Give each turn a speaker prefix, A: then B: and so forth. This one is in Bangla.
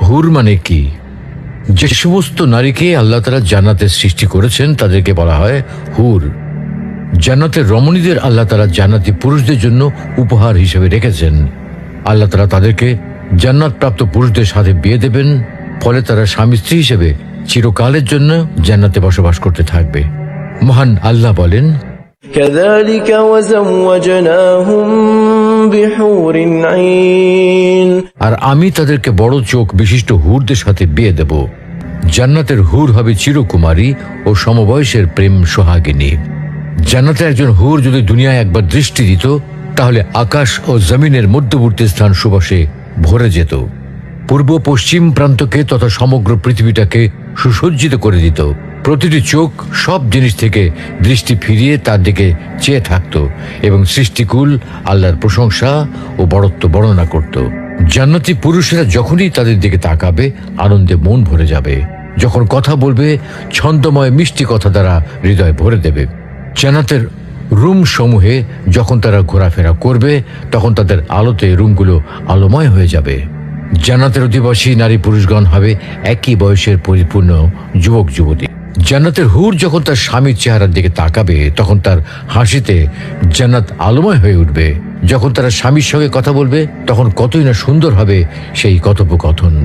A: হুর মানে কি? যে সমস্ত নারীকে আল্লাহ তাআলা জান্নাতে সৃষ্টি করেছেন তাদেরকে বলা হয় হুর। জান্নাতের রমণীদের আল্লাহ তাআলা জান্নাতি পুরুষদের জন্য উপহার হিসেবে রেখেছেন। আল্লাহ তাআলা তাদেরকে জান্নাত প্রাপ্ত পুরুষদের সাথে বিয়ে দেবেন, ফলে তারা স্বামী স্ত্রী হিসেবে চিরকালের জন্য জান্নাতে বসবাস করতে থাকবে। মহান আল্লাহ বলেন,
B: كذلك وزوجناهم بحور عين
A: আর আমি তাদেরকে বড় চোখ বিশিষ্ট হুরদের সাথে বিয়ে দেব। জান্নাতের হুর হবে চিরকুমারী ও সমবয়সের প্রেম সোহাগিনী। জান্নাতে একজন হুর যদি দুনিয়ায় একবার দৃষ্টি দিত, তাহলে আকাশ ও জমিনের মধ্যবর্তী স্থান সুবাসে ভরে যেত। পূর্ব পশ্চিম প্রান্তকে তথা সমগ্র পৃথিবীটাকে সুসজ্জিত করে দিত। প্রতিটি চোখ সব জিনিস থেকে দৃষ্টি ফিরিয়ে তার দিকে চেয়ে থাকত এবং সৃষ্টিকুল আল্লাহর প্রশংসা ও বড়ত্ব বর্ণনা করত। জান্নাতি পুরুষেরা যখনই তাদের দিকে তাকাবে, আনন্দে মন ভরে যাবে। যখন কথা বলবে, ছন্দময় মিষ্টি কথা দ্বারা হৃদয় ভরে দেবে। জান্নাতের রুম সমূহে যখন তারা ঘোরাফেরা করবে, তখন তাদের আলোতে রুমগুলো আলোময় হয়ে যাবে। জান্নাতের অধিবাসী নারী পুরুষগণ হবে একই বয়সের পরিপূর্ণ যুবক যুবতী। জান্নাতের হুর যখন তার স্বামীর চেহারার দিকে তাকাবে, তখন তার হাসিতে জান্নাত আলোময় হয়ে উঠবে। যখন তারা স্বামীর সঙ্গে কথা বলবে, তখন কতই না সুন্দর হবে সেই কথোপকথন।